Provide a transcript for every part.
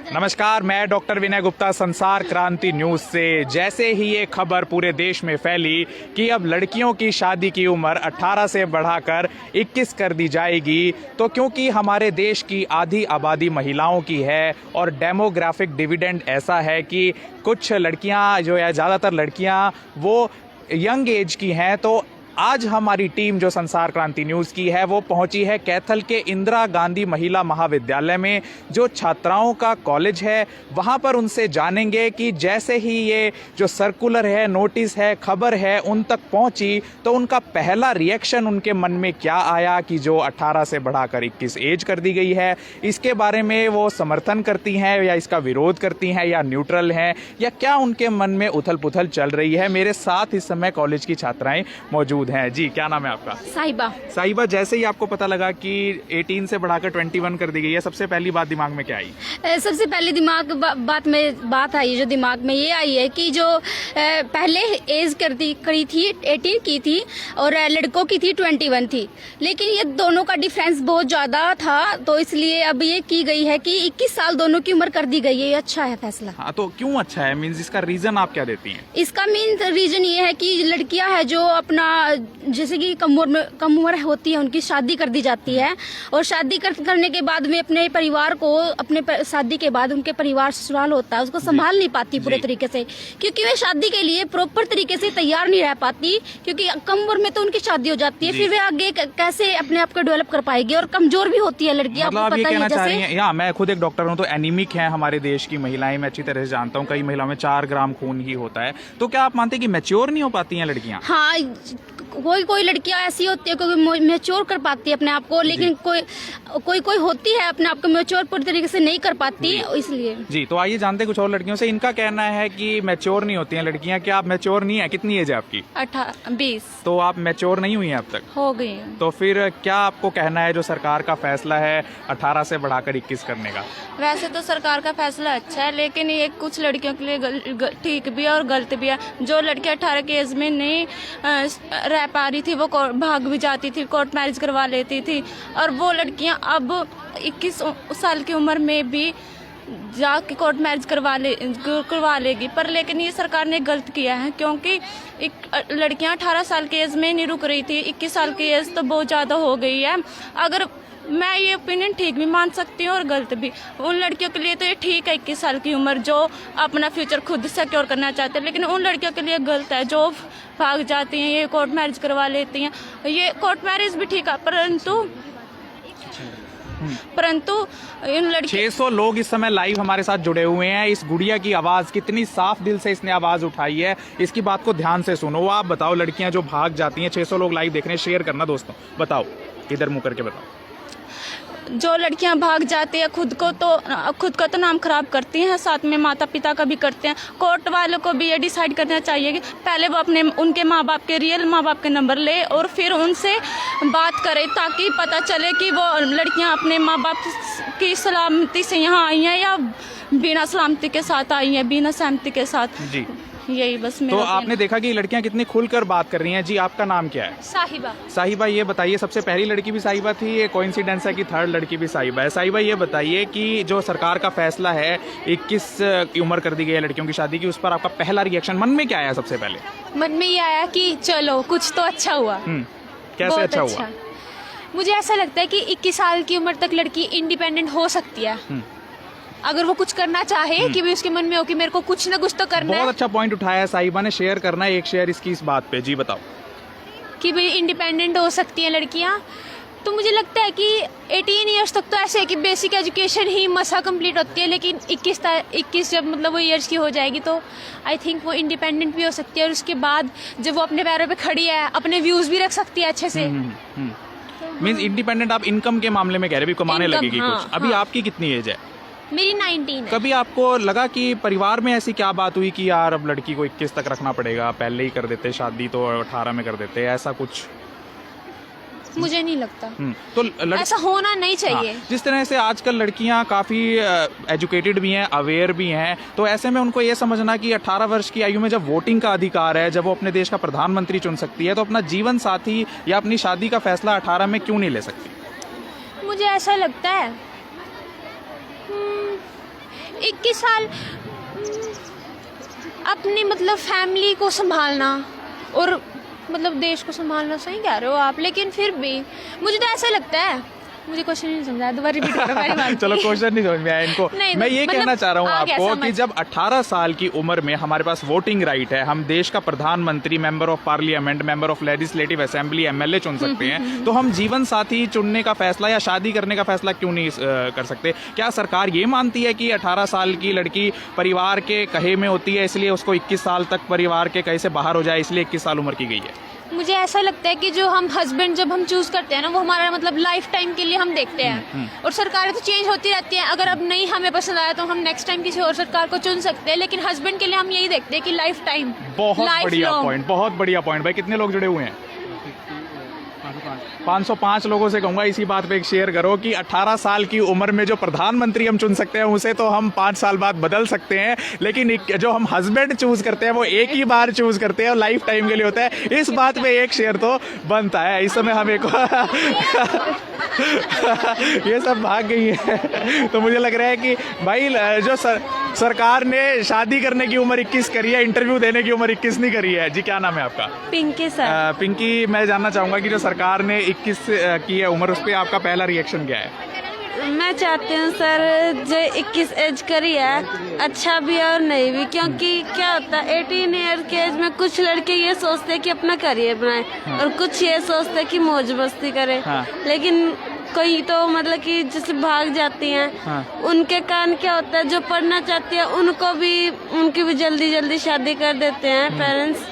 नमस्कार, मैं डॉक्टर विनय गुप्ता संसार क्रांति न्यूज से। जैसे ही ये खबर पूरे देश में फैली कि अब लड़कियों की शादी की उम्र 18 से बढ़ाकर 21 कर दी जाएगी, तो क्योंकि हमारे देश की आधी आबादी महिलाओं की है और डेमोग्राफिक डिविडेंड ऐसा है कि कुछ लड़कियां जो है, ज़्यादातर लड़कियां वो यंग एज की हैं, तो आज हमारी टीम जो संसार क्रांति न्यूज़ की है वो पहुंची है कैथल के इंदिरा गांधी महिला महाविद्यालय में, जो छात्राओं का कॉलेज है। वहां पर उनसे जानेंगे कि जैसे ही ये जो सर्कुलर है, नोटिस है, खबर है उन तक पहुंची, तो उनका पहला रिएक्शन उनके मन में क्या आया कि जो 18 से बढ़ाकर 21 एज कर दी गई है। इसके बारे में वो समर्थन करती हैं या इसका विरोध करती हैं या न्यूट्रल हैं, या क्या उनके मन में उथल पुथल चल रही है। मेरे साथ इस समय कॉलेज की छात्राएं मौजूद हैं। जी, क्या नाम है आपका? साहिबा, जैसे ही आपको पता लगा कि 18 से बढ़ाकर 21 कर दी गई है, सबसे पहली बात दिमाग में क्या आई? सबसे पहले बात आई, जो दिमाग में ये आई है कि जो पहले एज करी थी 18 की थी और लड़कों की थी 21 थी, लेकिन ये दोनों का डिफरेंस बहुत ज्यादा था, तो इसलिए अब ये की गई है कि 21 साल दोनों की उम्र कर दी गई है। ये अच्छा है फैसला। हाँ, तो क्यों अच्छा है? मीन्स इसका रीजन आप क्या देती हैं? इसका मेन रीजन ये है कि लड़कियां है जो अपना जैसे कि कम उम्र होती है, उनकी शादी कर दी जाती है, और शादी करने के बाद में अपने परिवार को, अपने शादी के बाद उनके परिवार ससुराल होता है, उसको संभाल नहीं पाती पूरे तरीके से, क्योंकि वे शादी के लिए प्रॉपर तरीके से तैयार नहीं रह पाती, क्योंकि कम उम्र में तो उनकी शादी हो जाती है। फिर वे आगे कैसे अपने आप को डेवलप कर पाएगी, और कमजोर भी होती है लड़कियां। मतलब आप ये कहना चाह रही हैं? या मैं खुद एक डॉक्टर हूँ, तो एनीमिक है हमारे देश की महिलाएं, मैं अच्छी तरह से जानता हूँ। कई महिलाओं में 4 ग्राम खून ही होता है, तो क्या आप मानते हैं कि मैच्योर नहीं हो पाती हैं लड़कियां? हाँ, कोई लड़कियां ऐसी होती है कोई मैच्योर कर पाती है अपने आप को, लेकिन कोई होती है अपने आप को मैच्योर पूरी तरीके से नहीं कर पाती, इसलिए। जी, तो आइए जानते कुछ और लड़कियों से। इनका कहना है कि मैच्योर नहीं होती हैं लड़कियां। क्या आप मैच्योर नहीं है? कितनी एज है आपकी? 20। तो आप मैच्योर नहीं हुई हैं अब तक? हो गई। तो फिर क्या आपको कहना है जो सरकार का फैसला है 18 से बढ़ाकर 21 करने का? वैसे तो सरकार का फैसला अच्छा है, लेकिन ये कुछ लड़कियों के लिए ठीक भी है और गलत भी है। जो लड़कियां 18 की एज में नहीं रह पा रही थी, वो भाग भी जाती थी, कोर्ट मैरिज करवा लेती थी, और वो लड़कियां अब 21 साल की उम्र में भी जाके कोर्ट मैरिज करवा लेगी। पर लेकिन ये सरकार ने गलत किया है, क्योंकि लड़कियां 18 साल की एज में नहीं रुक रही थी। 21 साल की एज तो बहुत ज़्यादा हो गई है। अगर मैं ये ओपिनियन ठीक भी मान सकती हूँ और गलत भी। उन लड़कियों के लिए तो ये ठीक है 21 साल की उम्र, जो अपना फ्यूचर खुद सिक्योर करना चाहते हैं, लेकिन उन लड़कियों के लिए गलत है जो भाग जाती हैं, ये कोर्ट मैरिज करवा लेती हैं। ये कोर्ट मैरिज भी ठीक है, परंतु इन लड़की 600 लोग इस समय लाइव हमारे साथ जुड़े हुए हैं। इस गुड़िया की आवाज, कितनी साफ दिल से इसने आवाज उठाई है, इसकी बात को ध्यान से सुनो। आप बताओ, लड़कियां जो भाग जाती हैं, 600 लोग लाइव देख रहे हैं, शेयर करना दोस्तों। बताओ, इधर मुंह करके बताओ। जो लड़कियां भाग जाती है खुद को तो नाम खराब करती हैं, साथ में माता पिता का भी करते हैं। कोर्ट वालों को भी ये डिसाइड करना चाहिए कि पहले वो उनके माँ बाप के, रियल माँ बाप के नंबर ले और फिर उनसे बात करे, ताकि पता चले कि वो लड़कियां अपने माँ बाप की सलामती से यहाँ आई हैं या बिना सलामती के साथ आई हैं, बिना सहमति के साथ। जी, यही बस। तो आपने देखा कि लड़कियां कितनी खुलकर बात कर रही हैं। जी, आपका नाम क्या है? साहिबा, ये बताइए, सबसे पहली लड़की भी साहिबा थी, ये कोइंसिडेंस है कि थर्ड लड़की भी साहिबा है? साहिबा, ये बताइए कि जो सरकार का फैसला है 21 की उम्र कर दी गई है लड़कियों की शादी की, उस पर आपका पहला रिएक्शन मन में क्या आया? सबसे पहले मन में ये आया कि चलो कुछ तो अच्छा हुआ। कैसे अच्छा हुआ? मुझे ऐसा लगता है कि 21 साल की उम्र तक लड़की इंडिपेंडेंट हो सकती है, अगर वो कुछ करना चाहे, कि भी उसके मन में हो कि मेरे को कुछ ना कुछ तो करना है। बहुत अच्छा पॉइंट उठाया है साहिबा ने, शेयर करना है, एक शेयर इसकी इस बात पे। जी बताओ। कि भाई इंडिपेंडेंट हो सकती हैं लड़कियां। तो मुझे लगता है कि 18 ईयर्स तक तो ऐसे है कि बेसिक एजुकेशन ही मसा कंप्लीट होती है, लेकिन 21 जब मतलब वो ईयर्स की हो जाएगी तो आई थिंक वो इंडिपेंडेंट भी हो सकती है, और उसके बाद जब वो अपने पैरों पे खड़ी है, अपने व्यूज भी रख सकती है अच्छे से। मींस इंडिपेंडेंट आप इनकम के मामले में कह रहे, भी कमाने लगेगी कुछ। अभी आपकी कितनी एज है? मेरी 19 है। कभी आपको लगा कि परिवार में ऐसी क्या बात हुई कि यार अब लड़की को 21 तक रखना पड़ेगा, पहले ही कर देते शादी तो 18 में कर देते, ऐसा कुछ? मुझे नहीं लगता। तो ऐसा होना नहीं चाहिए। हाँ, जिस तरह से आजकल लड़कियां काफी एजुकेटेड भी हैं, अवेयर भी हैं, तो ऐसे में उनको ये समझना कि 18 वर्ष की आयु में जब वोटिंग का अधिकार है, जब वो अपने देश का प्रधानमंत्री चुन सकती है, तो अपना जीवन साथी या अपनी शादी का फैसला 18 में क्यों नहीं ले सकती? मुझे ऐसा लगता है 21 साल अपनी मतलब फैमिली को संभालना और मतलब देश को संभालना, सही कह रहे हो आप, लेकिन फिर भी मुझे तो ऐसा लगता है, मुझे क्वेश्चन नहीं समझा, दोबारा रिपीट करो मेरी बात। चलो क्वेश्चन नहीं समझ में आया इनको। नहीं, मैं ये मतलब कहना चाह रहा हूँ आ गया आपको समझ। कि जब 18 साल की उम्र में हमारे पास वोटिंग राइट है, हम देश का प्रधानमंत्री, member of parliament, member of legislative assembly, MLA चुन सकते हैं, तो हम जीवन साथी चुनने का फैसला या शादी करने का फैसला क्यों नहीं कर सकते? क्या सरकार ये मानती है कि 18 साल की लड़की परिवार के कहे में होती है, इसलिए उसको 21 साल तक परिवार के कहे से बाहर हो जाए, इसलिए 21 साल उम्र की गई है? मुझे ऐसा लगता है कि जो हम हस्बैंड जब हम चूज करते हैं ना, वो हमारा मतलब लाइफ टाइम के लिए हम देखते हैं, और सरकारें तो चेंज होती रहती हैं। अगर अब नहीं हमें पसंद आया तो हम नेक्स्ट टाइम किसी और सरकार को चुन सकते हैं, लेकिन हस्बैंड के लिए हम यही देखते हैं कि लाइफ टाइम। बहुत बढ़िया पॉइंट, बहुत बढ़िया पॉइंट। भाई कितने लोग जुड़े हुए हैं? 505 लोगों से कहूंगा इसी बात पे एक शेयर करो कि 18 साल की उम्र में जो प्रधानमंत्री हम चुन सकते हैं उसे तो हम 5 साल बाद बदल सकते हैं, लेकिन जो हम हस्बैंड चूज करते हैं वो एक ही बार चूज करते हैं और लाइफ टाइम के लिए होता है। इस बात पे एक शेयर तो बनता है। इस समय हम एक ये सब भाग गई है, तो मुझे लग रहा है कि भाई जो सरकार ने शादी करने की उम्र 21 करी है, इंटरव्यू देने की उम्र 21 नहीं करी है। जी क्या नाम है आपका? पिंकी सर। पिंकी, मैं जानना चाहूंगा कि जो सरकार ने 21 की है उम्र, उस पर आपका पहला रिएक्शन क्या है? मैं चाहती हूँ सर जो 21 एज करी है अच्छा भी है और नहीं भी, क्योंकि क्या होता है 18 ईयर के एज में कुछ लड़के ये सोचते हैं कि अपना करियर बनाए और कुछ ये सोचते हैं कि मौज मस्ती करे। लेकिन कोई तो मतलब कि जैसे भाग जाती हैं, उनके कारण क्या होता है जो पढ़ना चाहती है उनकी भी जल्दी जल्दी शादी कर देते हैं पेरेंट्स।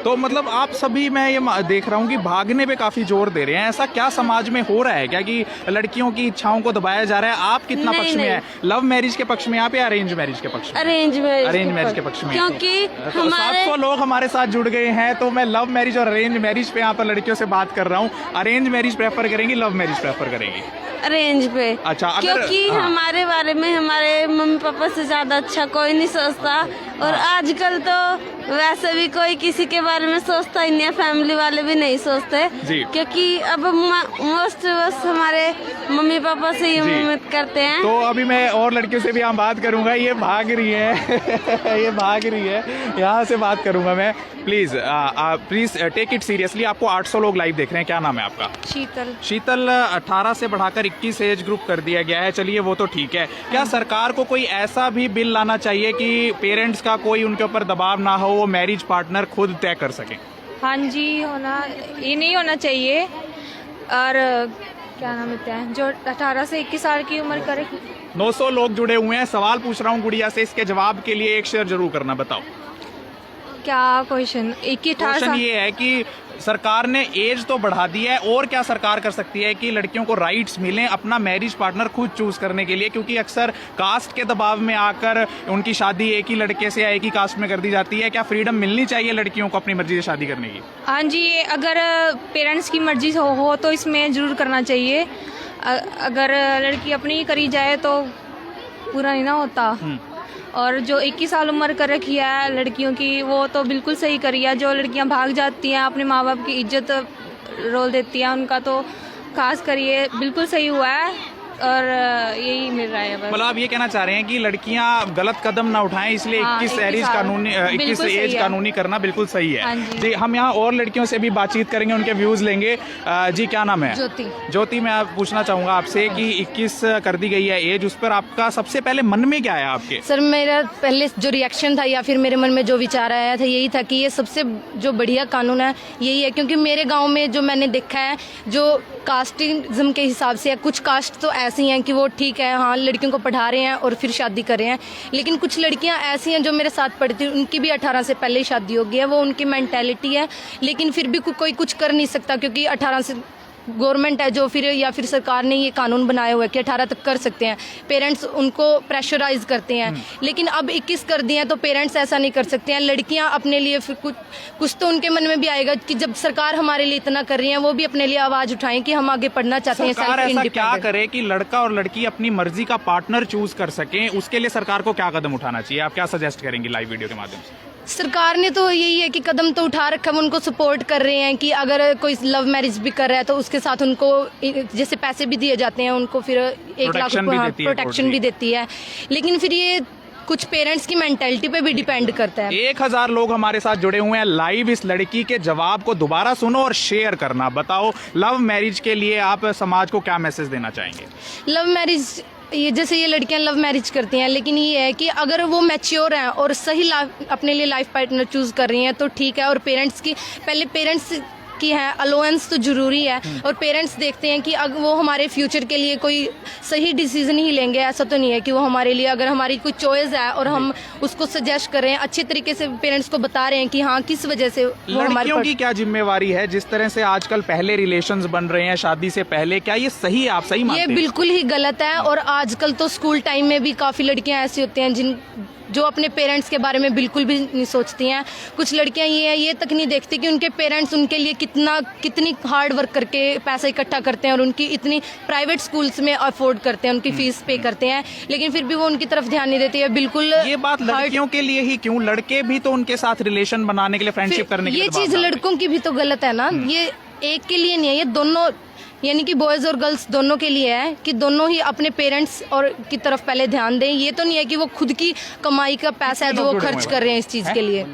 तो मतलब आप सभी, मैं ये देख रहा हूँ कि भागने पे काफी जोर दे रहे हैं। ऐसा क्या समाज में हो रहा है क्या कि लड़कियों की इच्छाओं को दबाया जा रहा है? आप कितना पक्ष में है? लव मैरिज के पक्ष में आप या अरेंज मैरिज के पक्ष में? अरेंज मैरिज के पक्ष में, क्योंकि तो हमारे 700 लोग हमारे साथ जुड़ गए हैं, तो मैं लव मैरिज और अरेंज मैरिज पे यहाँ पर लड़कियों से बात कर रहा हूँ। अरेंज मैरिज प्रेफर करेंगी, लव मैरिज प्रेफर करेंगी? अरेंज पे। अच्छा, क्योंकि हमारे बारे में हमारे मम्मी पापा से ज्यादा अच्छा कोई नहीं सोचता, और आजकल तो वैसे भी कोई किसी के बारे में सोचता ही नहीं है, फैमिली वाले भी नहीं सोचते, क्योंकि अब मोस्ट बस हमारे मम्मी पापा से ही उम्मीद करते हैं। तो अभी मैं और लड़कियों से भी यहाँ बात करूंगा। ये भाग रही है ये भाग रही है, यहाँ से बात करूंगा मैं। Please take it seriously. आपको 800 लोग लाइव देख रहे हैं। क्या नाम है आपका? शीतल। 18 से बढ़ाकर 21 एज ग्रुप कर दिया गया है। चलिए वो तो ठीक है। क्या सरकार को कोई ऐसा भी बिल लाना चाहिए कि पेरेंट्स का कोई उनके ऊपर दबाव ना हो, वो मैरिज पार्टनर खुद तय कर सकें? हाँ जी, ये नहीं होना चाहिए। और क्या नाम होता है जो 18 से 21 साल की उम्र करे। 900 लोग जुड़े हुए हैं। सवाल पूछ रहा हूँ गुड़िया से, इसके जवाब के लिए एक शेयर जरूर करना। बताओ क्या क्वेश्चन? क्वेश्चन ये है कि सरकार ने एज तो बढ़ा दी है, और क्या सरकार कर सकती है कि लड़कियों को राइट्स मिलें अपना मैरिज पार्टनर खुद चूज करने के लिए? क्योंकि अक्सर कास्ट के दबाव में आकर उनकी शादी एक ही लड़के से या एक ही कास्ट में कर दी जाती है। क्या फ्रीडम मिलनी चाहिए लड़कियों को अपनी मर्जी से शादी करने की? हाँ जी, अगर पेरेंट्स की मर्जी हो तो इसमें जरूर करना चाहिए। अगर लड़की अपनी करी जाए तो पूरा नहीं ना होता। और जो 21 साल उम्र कर रखी है लड़कियों की, वो तो बिल्कुल सही करी है। जो लड़कियां भाग जाती हैं, अपने माँ बाप की इज्जत रोल देती हैं, उनका तो खास करिए बिल्कुल सही हुआ है, और यही मिल रहा है। मतलब आप ये कहना चाह रहे हैं कि लड़कियां गलत कदम ना उठाएं, इसलिए 21 एज कानूनी करना बिल्कुल सही है। जी, हम यहाँ और लड़कियों से भी बातचीत करेंगे, उनके व्यूज लेंगे। जी क्या नाम है? ज्योति। मैं पूछना चाहूंगा आपसे कि 21 कर दी गई है एज, उस पर आपका सबसे पहले मन में क्या आया आपके? सर, मेरा पहले जो रिएक्शन था या फिर मेरे मन में जो विचार आया था यही था कि ये सबसे जो बढ़िया कानून है यही है, क्योंकि मेरे गाँव में जो मैंने देखा है, जो कास्टिज्म के हिसाब से कुछ कास्ट तो ऐसी हैं कि वो ठीक है, हाँ लड़कियों को पढ़ा रहे हैं और फिर शादी कर रहे हैं, लेकिन कुछ लड़कियां ऐसी हैं जो मेरे साथ पढ़ती हैं, उनकी भी 18 से पहले ही शादी हो गई है। वो उनकी मेंटालिटी है, लेकिन फिर भी कोई कुछ कर नहीं सकता, क्योंकि 18 से गवर्नमेंट है जो फिर या फिर सरकार ने ये कानून बनाया हुआ है कि 18 तक कर सकते हैं। पेरेंट्स उनको प्रेशराइज करते हैं, लेकिन अब 21 कर दिए हैं तो पेरेंट्स ऐसा नहीं कर सकते हैं। लड़कियां अपने लिए फिर कुछ तो उनके मन में भी आएगा कि जब सरकार हमारे लिए इतना कर रही है, वो भी अपने लिए आवाज उठाएं कि हम आगे पढ़ना चाहते हैं। सरकार ऐसा क्या करे कि लड़का और लड़की अपनी मर्जी का पार्टनर चूज कर सकें? उसके लिए सरकार को क्या कदम उठाना चाहिए? आप क्या सजेस्ट करेंगे लाइव वीडियो के माध्यम से? सरकार ने तो यही है कि कदम तो उठा रखा है, उनको सपोर्ट कर रहे हैं कि अगर कोई लव मैरिज भी कर रहा है तो उसके साथ उनको जैसे पैसे भी दिए जाते हैं, उनको फिर 1 लाख Protection भी देती है प्रोटेक्शन कोर्ट भी देती है। लेकिन फिर ये कुछ पेरेंट्स की मेंटालिटी पे भी डिपेंड करता है। 1000 लोग हमारे साथ जुड़े हुए हैं लाइव। इस लड़की के जवाब को दोबारा सुनो और शेयर करना। बताओ, लव मैरिज के लिए आप समाज को क्या मैसेज देना चाहेंगे? लव मैरिज, ये जैसे ये लड़कियां लव मैरिज करती हैं, लेकिन ये है कि अगर वो मैच्योर हैं और सही अपने लिए लाइफ पार्टनर चूज कर रही हैं तो ठीक है। और पेरेंट्स की है अलाउंस तो जरूरी है, और पेरेंट्स देखते हैं कि अगर वो हमारे फ्यूचर के लिए कोई सही डिसीजन ही लेंगे, ऐसा तो नहीं है कि वो हमारे लिए, अगर हमारी कोई चॉइस है और हम उसको सजेस्ट कर रहे हैं, अच्छे तरीके से पेरेंट्स को बता रहे हैं कि हाँ किस वजह से वो हमारे लड़कियों की क्या जिम्मेवारी है? जिस तरह से आजकल पहले रिलेशंस बन रहे हैं शादी से पहले, क्या ये सही है? आप सही मानते ये हैं? बिल्कुल ही गलत है। और आजकल तो स्कूल टाइम में भी काफ़ी लड़कियां ऐसी होती हैं जो अपने पेरेंट्स के बारे में बिल्कुल भी नहीं सोचती हैं। कुछ लड़कियां ये तक नहीं देखती कि उनके पेरेंट्स उनके लिए कितनी हार्ड वर्क करके पैसा इकट्ठा करते हैं और उनकी इतनी प्राइवेट स्कूल्स में अफोर्ड करते हैं, उनकी फीस पे करते हैं, लेकिन फिर भी वो उनकी तरफ ध्यान नहीं देती है। बिल्कुल ये बात लड़कियों के लिए ही क्यों? लड़के भी तो उनके साथ रिलेशन बनाने के लिए, फ्रेंडशिप करने के लिए ये चीज लड़कों की भी तो गलत है ना। ये एक के लिए नहीं है, ये दोनों, यानी कि बॉयज और गर्ल्स दोनों के लिए है कि दोनों ही अपने पेरेंट्स और की तरफ पहले ध्यान दें। ये तो नहीं है कि वो खुद की कमाई का पैसा है जो वो खर्च कर रहे हैं इस चीज के लिए।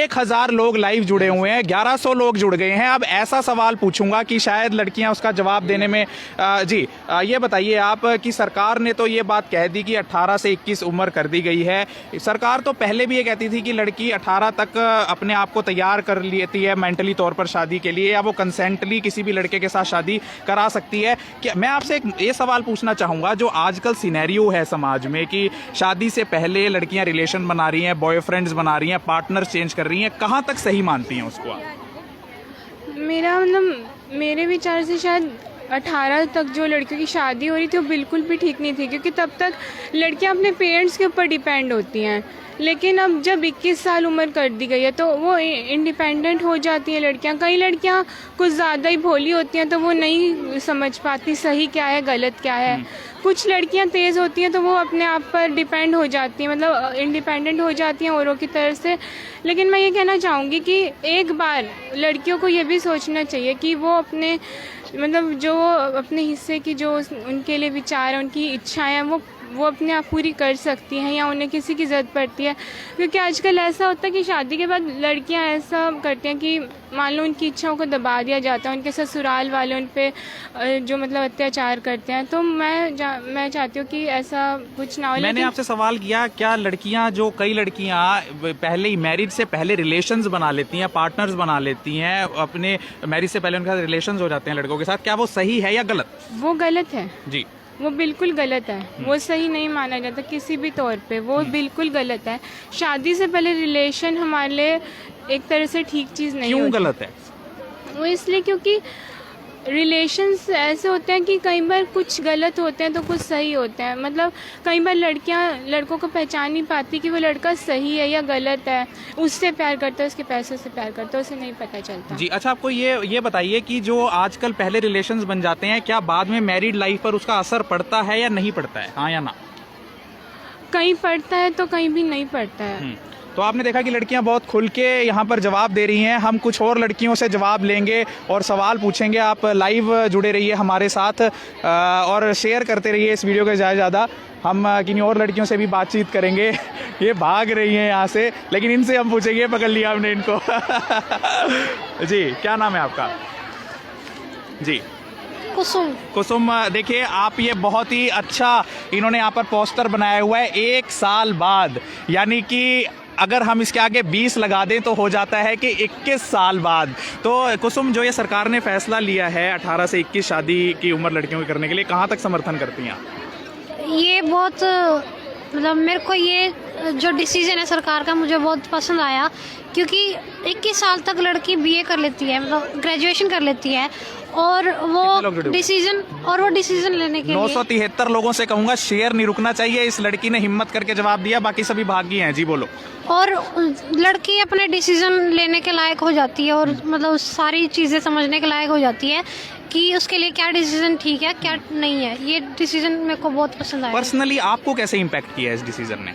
1000 लोग लाइव जुड़े हुए हैं, 1100 लोग जुड़ गए हैं। अब ऐसा सवाल पूछूंगा कि शायद लड़कियां उसका जवाब देने में ये बताइए आप कि सरकार ने तो ये बात कह दी कि 18 से 21 उम्र कर दी गई है। सरकार तो पहले भी ये कहती थी कि लड़की 18 तक अपने आप को तैयार कर लेती है मेंटली तौर पर शादी के लिए, या वो कंसेंटली किसी भी लड़के के साथ शादी करा सकती है। क्या मैं आपसे एक ये सवाल पूछना चाहूंगा, जो आजकल सिनेरियो है समाज में कि शादी से पहले लड़कियां रिलेशन बना रही हैं, बॉयफ्रेंड्स बना रही हैं, पार्टनर चेंज कर रही हैं, कहां तक सही मानती हैं उसको आप? मेरे विचार से शायद 18 तक जो लड़कियों की शादी हो रही थी वो बिल्कुल भी ठीक नहीं थी, क्योंकि तब तक लड़कियां अपने पेरेंट्स के ऊपर डिपेंड होती हैं। लेकिन अब जब 21 साल उम्र कर दी गई है तो वो इंडिपेंडेंट हो जाती हैं लड़कियां। कई लड़कियां कुछ ज़्यादा ही भोली होती हैं तो वो नहीं समझ पाती सही क्या है गलत क्या है। कुछ लड़कियां तेज़ होती हैं तो वो अपने आप पर डिपेंड हो जाती हैं, मतलब इंडिपेंडेंट हो जाती हैं औरों की तरह से। लेकिन मैं ये कहना चाहूँगी कि एक बार लड़कियों को ये भी सोचना चाहिए कि वो अपने जो अपने हिस्से की जो उनके लिए विचार है, उनकी इच्छाएं हैं, वो अपने आप पूरी कर सकती हैं, या उन्हें किसी की ज़रूरत पड़ती है। क्योंकि आजकल ऐसा होता है कि शादी के बाद लड़कियां ऐसा करती हैं कि मान लो उनकी इच्छाओं को दबा दिया जाता है, उनके ससुराल वाले उन पे जो अत्याचार करते हैं। तो मैं चाहती हूँ कि ऐसा कुछ ना हो। मैंने आपसे सवाल किया, क्या कई लड़कियां पहले ही मैरिज से पहले रिलेशंस बना लेती हैं, पार्टनर्स बना लेती हैं, अपने मैरिज से पहले उनके साथ रिलेशंस हो जाते हैं लड़कों के साथ, क्या वो सही है या गलत? वो गलत है जी, वो बिल्कुल गलत है। वो सही नहीं माना जाता किसी भी तौर पे, वो बिल्कुल गलत है। शादी से पहले रिलेशन हमारे लिए एक तरह से ठीक चीज़ नहीं क्यों होती। गलत है? वो इसलिए क्योंकि रिलेशंस ऐसे होते हैं कि कई बार कुछ गलत होते हैं तो कुछ सही होते हैं। मतलब कई बार लड़कियां लड़कों को पहचान नहीं पाती कि वो लड़का सही है या गलत है, उससे प्यार करता है, उसके पैसों से प्यार करता है, उसे नहीं पता चलता। जी, अच्छा, आपको ये बताइए कि जो आजकल पहले रिलेशंस बन जाते हैं, क्या बाद में मैरिड लाइफ पर उसका असर पड़ता है या नहीं पड़ता है? हाँ या ना? कहीं पड़ता है तो कहीं भी नहीं पड़ता है। तो आपने देखा कि लड़कियां बहुत खुल के यहाँ पर जवाब दे रही हैं। हम कुछ और लड़कियों से जवाब लेंगे और सवाल पूछेंगे। आप लाइव जुड़े रहिए हमारे साथ और शेयर करते रहिए इस वीडियो को ज़्यादा। हम किन्हीं और लड़कियों से भी बातचीत करेंगे। ये भाग रही हैं यहाँ से, लेकिन इनसे हम पूछेंगे। पकड़ लिया हमने इनको। जी, क्या नाम है आपका? जी, कुसुम। देखिए, आप ये बहुत ही अच्छा इन्होंने यहाँ पर पोस्टर बनाया हुआ है। 1 साल बाद, यानी कि अगर हम इसके आगे 20 लगा दें तो हो जाता है कि 21 साल बाद। तो कुसुम, जो ये सरकार ने फैसला लिया है 18 से 21 शादी की उम्र लड़कियों की करने के लिए, कहाँ तक समर्थन करती हैं आप? ये बहुत मेरे को ये जो डिसीजन है सरकार का मुझे बहुत पसंद आया, क्योंकि 21 साल तक लड़की बीए कर लेती है, ग्रेजुएशन कर लेती है, और वो डिसीजन लेने के लिए 973 लोगों से कहूँगा शेयर नहीं रुकना चाहिए। इस लड़की ने हिम्मत करके जवाब दिया, बाकी सभी भागी हैं। जी बोलो। और लड़की अपने डिसीजन लेने के लायक हो जाती है, और सारी चीज़ें समझने के लायक हो जाती है कि उसके लिए क्या डिसीजन ठीक है क्या नहीं है। ये डिसीजन मेरे को बहुत पसंद आया। पर्सनली आपको कैसे इम्पैक्ट किया इस डिसीजन ने?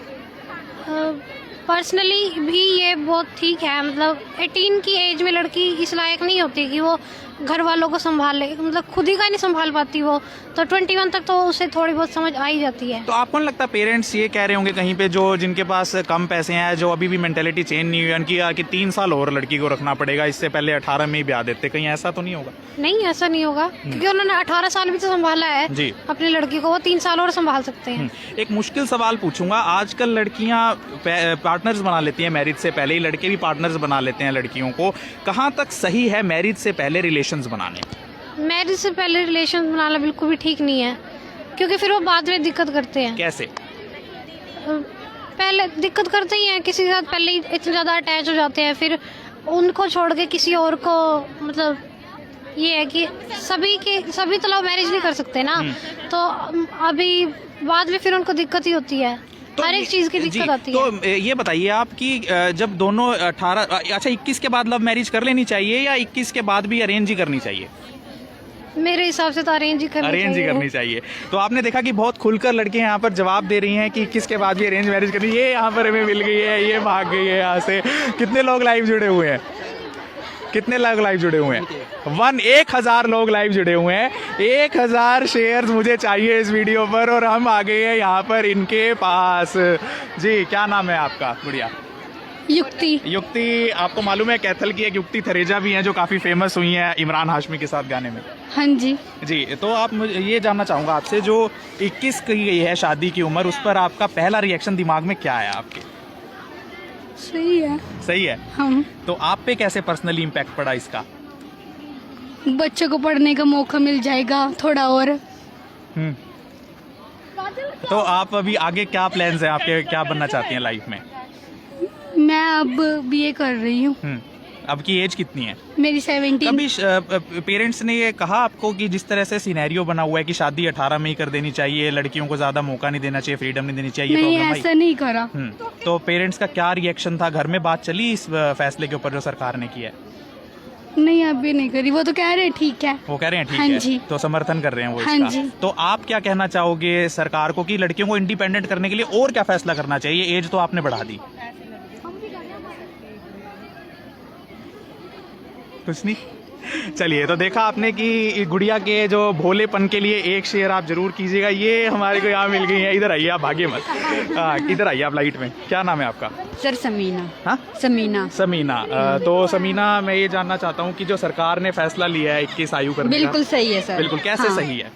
पर्सनली भी ये बहुत ठीक है। मतलब 18 की एज में लड़की इस लायक नहीं होती कि वो घर वालों को संभाले, मतलब खुद ही का नहीं संभाल पाती वो, तो 21 तक तो उसे थोड़ी बहुत समझ आ ही जाती है। तो आपको नहीं लगता पेरेंट्स ये कह रहे होंगे कहीं पे, जो जिनके पास कम पैसे हैं, जो अभी भी मेंटेलिटी चेंज नहीं हुई उनकी, कि 3 साल और लड़की को रखना पड़ेगा, इससे पहले 18 में ही ब्याह देते, कहीं ऐसा तो नहीं होगा? नहीं, ऐसा नहीं होगा, क्योंकि उन्होंने 18 साल भी तो संभाला है जी। अपनी लड़की को, वो 3 साल और संभाल सकते हैं। एक मुश्किल सवाल पूछूंगा, आजकल लड़कियां पार्टनर्स बना लेती हैं मैरिज से पहले ही, लड़के भी पार्टनर्स बना लेते हैं लड़कियों को, कहाँ तक सही है मैरिज से पहले रिलेशंस बनाने? मैरिज से पहले रिलेशन बनाना बिल्कुल भी ठीक नहीं है, क्योंकि फिर वो बाद में दिक्कत करते हैं। कैसे? पहले दिक्कत करते ही हैं, किसी के साथ पहले ही इतने ज़्यादा अटैच हो जाते हैं, फिर उनको छोड़ के किसी और को, मतलब ये है कि सभी तो लव मैरिज नहीं कर सकते ना, तो अभी बाद में फिर उनको दिक्कत ही होती है, तो हर एक चीज़ की दिक्कत आती है। तो ये बताइए आप कि जब दोनों 21 के बाद लव मैरिज कर लेनी चाहिए या 21 के बाद भी अरेंज ही करनी चाहिए? मेरे हिसाब से तो अरेंज ही करनी चाहिए। तो आपने देखा कि बहुत खुलकर लड़कियां यहाँ पर जवाब दे रही हैं कि 21 के बाद भी अरेंज मैरिज करनी, ये यहाँ पर हमें मिल गई है, ये भाग गई है यहाँ से। कितने लोग लाइव जुड़े हुए हैं? कितने लोग लाइव जुड़े हुए हैं? 1000 लोग लाइव जुड़े हुए हैं। 1000 शेयर्स मुझे चाहिए इस वीडियो पर, और हम आ गए हैं यहाँ पर इनके पास। जी, क्या नाम है आपका? गुड़िया? युक्ति। आपको मालूम है कैथल की एक युक्ति थरेजा भी हैं जो काफ़ी फेमस हुई हैं इमरान हाशमी के साथ गाने में? हाँ जी। जी, तो आप मुझे ये जानना चाहूँगा आपसे, जो 21 की गई है शादी की उम्र, उस पर आपका पहला रिएक्शन दिमाग में क्या आया आपके? सही है। हम तो आप पे कैसे पर्सनली इम्पैक्ट पड़ा इसका? बच्चों को पढ़ने का मौका मिल जाएगा थोड़ा और। तो आप अभी आगे क्या प्लान्स हैं आपके, क्या बनना चाहती हैं लाइफ में? मैं अब बीए कर रही हूँ। अब की एज कितनी है? मेरी 17। कभी पेरेंट्स ने ये कहा आपको कि जिस तरह से सिनेरियो बना हुआ है कि शादी 18 में ही कर देनी चाहिए, लड़कियों को ज्यादा मौका नहीं देना चाहिए, फ्रीडम नहीं देनी चाहिए, नहीं, प्रॉब्लम ऐसा नहीं करा। तो पेरेंट्स का क्या रिएक्शन था? घर में बात चली इस फैसले के ऊपर जो सरकार ने किया है? नहीं, अभी नहीं करी, वो तो कह रहे हैं ठीक है। वो कह रहे हैं ठीक हाँ है, जी। तो समर्थन कर रहे हैं वो हाँ इसका। जी। तो आप क्या कहना चाहोगे सरकार को कि लड़कियों को इंडिपेंडेंट करने के लिए और क्या फैसला करना चाहिए? एज तो आपने बढ़ा दी। कुछ नहीं, चलिए, तो देखा आपने कि गुड़िया के जो भोलेपन के लिए एक शेयर आप जरूर कीजिएगा। ये हमारे को यहाँ मिल गई है, इधर आइए, आप भागिए मत। इधर आइए आप लाइट में। क्या नाम है आपका? सर समीना। हाँ, समीना। तो समीना, मैं ये जानना चाहता हूँ कि जो सरकार ने फैसला लिया है 21 आयु करने का, बिल्कुल सही है सर। बिल्कुल, कैसे हाँ। सही है?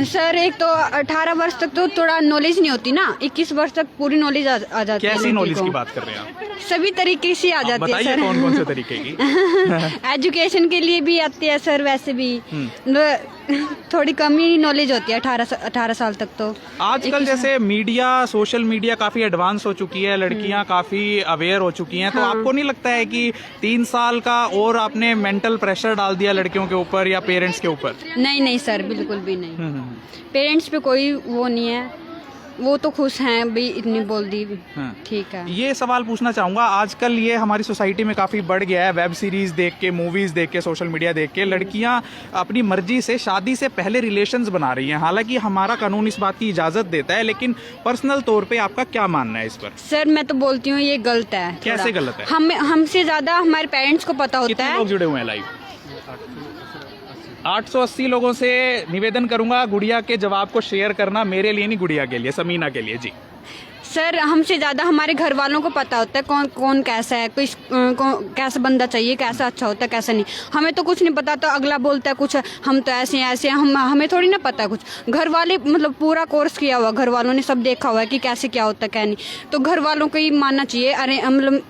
सर एक तो 18 वर्ष तक तो थोड़ा नॉलेज नहीं होती ना, 21 वर्ष तक पूरी नॉलेज आ जाती है। कैसी नॉलेज की बात कर रहे हैं आप? सभी तरीके से आ जाती है बताइए, सर। कौन कौन से तरीके की? एजुकेशन के लिए भी आती है सर, वैसे भी थोड़ी कम ही नॉलेज होती है 18 साल तक तो। आजकल जैसे मीडिया, सोशल मीडिया काफी एडवांस हो चुकी है, लड़कियां काफी अवेयर हो चुकी हैं, तो आपको नहीं लगता है कि 3 साल का और आपने मेंटल प्रेशर डाल दिया लड़कियों के ऊपर या पेरेंट्स के ऊपर? नहीं सर, बिल्कुल भी नहीं। पेरेंट्स पे कोई वो नहीं है, वो तो खुश हैं भाई, इतनी बोल दी, ठीक है। ये सवाल पूछना चाहूंगा, आजकल ये हमारी सोसाइटी में काफी बढ़ गया है, वेब सीरीज देख के, मूवीज देख के, सोशल मीडिया देख के लड़कियां अपनी मर्जी से शादी से पहले रिलेशंस बना रही हैं। हालांकि हमारा कानून इस बात की इजाजत देता है, लेकिन पर्सनल तौर पे आपका क्या मानना है इस पर? सर मैं तो बोलती हूँ ये गलत है। कैसे गलत है? हमसे ज्यादा हमारे पेरेंट्स को पता होता कितने है। लोग जुड़े हुए हैं लाइव? 880 लोगों से निवेदन करूंगा गुड़िया के जवाब को शेयर करना, मेरे लिए नहीं, गुड़िया के लिए, समीना के लिए। जी सर हमसे ज़्यादा हमारे घर वालों को पता होता है कौन कैसा है, कैसा बंदा चाहिए, कैसा अच्छा होता है, कैसा नहीं। हमें तो कुछ नहीं पता, तो अगला बोलता है कुछ, हम तो ऐसे हैं, हमें थोड़ी ना पता कुछ। घर वाले मतलब पूरा कोर्स किया हुआ, घर वालों ने सब देखा हुआ है कि कैसे क्या होता है क्या नहीं, तो घर वालों को ही मानना चाहिए। अरे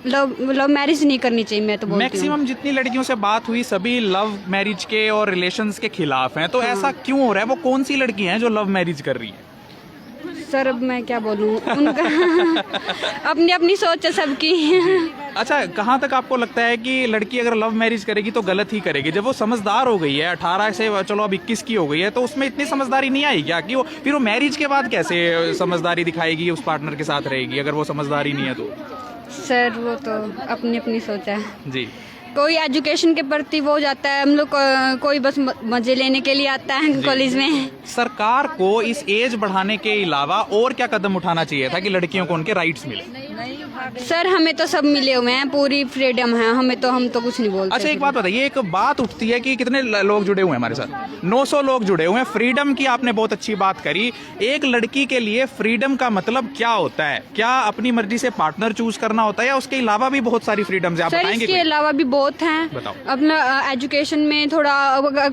लव मैरिज नहीं करनी चाहिए, मैं तो बोलती हूँ। मैक्सिमम जितनी लड़कियों से बात हुई सभी लव मैरिज के और रिलेशंस के खिलाफ हैं, तो ऐसा क्यों हो रहा है? वो कौन सी लड़की हैं जो लव मैरिज कर रही है? सर अब मैं क्या बोलूँ, उनका अपनी अपनी सोच है सबकी। अच्छा, कहाँ तक आपको लगता है कि लड़की अगर लव मैरिज करेगी तो गलत ही करेगी? जब वो समझदार हो गई है, 18 से चलो अब 21 की हो गई है, तो उसमें इतनी समझदारी नहीं आई क्या कि वो फिर वो मैरिज के बाद कैसे समझदारी दिखाएगी, उस पार्टनर के साथ रहेगी अगर वो समझदारी नहीं है तो? सर वो तो अपनी अपनी सोच है जी। कोई एजुकेशन के प्रति वो जाता है, हम लोग कोई बस मजे लेने के लिए आता है कॉलेज में। सरकार को इस एज बढ़ाने के अलावा और क्या कदम उठाना चाहिए था कि लड़कियों को उनके राइट्स मिले? सर हमें तो सब मिले हुए हैं, पूरी फ्रीडम है, हम तो कुछ नहीं बोलते। अच्छा एक बात बताइए, एक बात उठती है कि कितने लोग जुड़े हुए हैं हमारे साथ? 900 लोग जुड़े हुए हैं। फ्रीडम की आपने बहुत अच्छी बात करी। एक लड़की के लिए फ्रीडम का मतलब क्या होता है? क्या अपनी मर्जी से पार्टनर चूज करना होता है या उसके अलावा भी बहुत सारी फ्रीडम है? आप सर बताएंगे? इसके अलावा भी बहुत हैं। बताओ। अपना एजुकेशन में थोड़ा,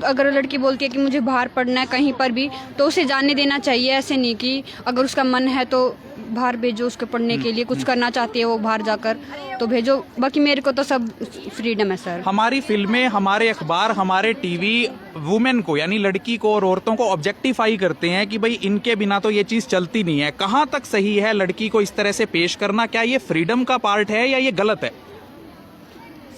अगर लड़की बोलती है कि मुझे बाहर पढ़ना है कहीं पर भी, तो उसे जाने देना चाहिए। ऐसे नहीं कि अगर उसका मन है तो बाहर भेजो उसके पढ़ने के लिए, कुछ करना चाहती है वो बाहर जाकर तो भेजो। बाकी मेरे को तो सब फ्रीडम है सर। हमारी फिल्में, हमारे अखबार, हमारे टीवी वुमेन को यानी लड़की को और औरतों को ऑब्जेक्टिफाई करते हैं कि भाई इनके बिना तो ये चीज चलती नहीं है। कहाँ तक सही है लड़की को इस तरह से पेश करना? क्या ये फ्रीडम का पार्ट है या ये गलत है?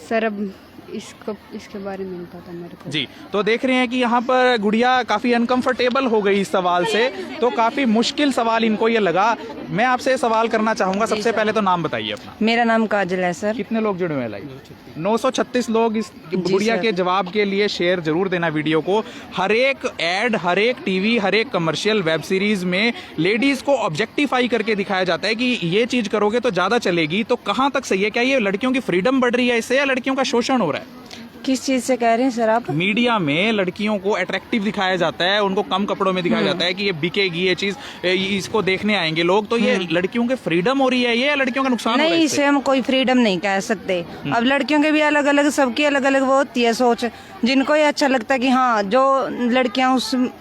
सर अब इसके बारे में नहीं पता मेरे को। जी, तो देख रहे हैं कि यहाँ पर गुड़िया काफी अनकंफर्टेबल हो गई इस सवाल से, तो काफी मुश्किल सवाल इनको ये लगा। मैं आपसे सवाल करना चाहूंगा, सबसे पहले तो नाम बताइए अपना। मेरा नाम काजल है सर। कितने लोग जुड़े हुए हैं लाइव? 936 लोग इस गुड़िया के जवाब के लिए शेयर जरूर देना वीडियो को। हर एक एड, हर एक टीवी, हर एक कमर्शियल, वेब सीरीज में लेडीज को ऑब्जेक्टिफाई करके दिखाया जाता है कि ये चीज करोगे तो ज्यादा चलेगी। तो कहाँ तक सही है? क्या ये लड़कियों की फ्रीडम बढ़ रही है इससे या लड़कियों का शोषण हो रहा है? किस चीज से कह रहे हैं सर आप? मीडिया में लड़कियों को अट्रैक्टिव दिखाया जाता है, उनको कम कपड़ों में दिखाया जाता है कि ये बिकेगी, ये चीज, इसको देखने आएंगे लोग। तो ये लड़कियों की फ्रीडम हो रही है ये, या लड़कियों का नुकसान हो रहा है नहीं, इससे? इसे हम कोई फ्रीडम नहीं कह सकते। अब लड़कियों के भी अलग अलग, सबकी अलग अलग वो होती है सोच। जिनको ये अच्छा लगता है कि हाँ, जो लड़कियां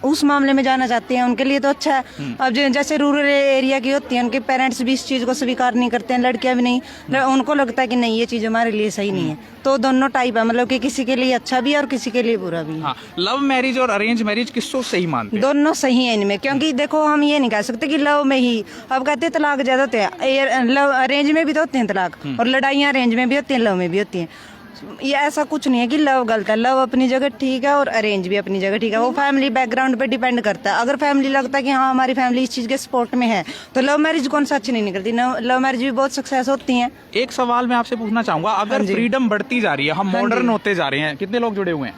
उस मामले में जाना चाहती हैं उनके लिए तो अच्छा है। अब जैसे रूरल एरिया की होती है, उनके पेरेंट्स भी इस चीज को स्वीकार नहीं करते हैं, लड़कियां भी नहीं। उनको लगता है कि नहीं, ये चीज हमारे लिए सही नहीं है। तो दोनों टाइप है, मतलब कि किसी के लिए अच्छा भी है और किसी के लिए बुरा भी है। हाँ, लव मैरिज और अरेंज मैरिज किसको सही मानते हैं? दोनों सही है इनमें, क्योंकि देखो हम ये नहीं कह सकते कि लव में ही, अब कहते हैं तलाक ज्यादा होते हैं, लव अरेंज में भी तो होते हैं तलाक, और लड़ाइयाँ अरेंज में भी होती हैं, लव में भी होती हैं। ये ऐसा कुछ नहीं है कि लव गलत है। लव अपनी जगह ठीक है और अरेंज भी अपनी जगह ठीक है। वो फैमिली बैकग्राउंड पे डिपेंड करता है। अगर फैमिली लगता है कि हाँ हमारी फैमिली इस चीज के सपोर्ट में है तो लव मैरिज कौन सा अच्छी नहीं निकलती। लव मैरिज भी बहुत सक्सेस होती हैं। एक सवाल मैं आपसे पूछना चाहूंगा, अगर फ्रीडम बढ़ती जा रही है, हम मॉडर्न होते जा रहे हैं, कितने लोग जुड़े हुए हैं?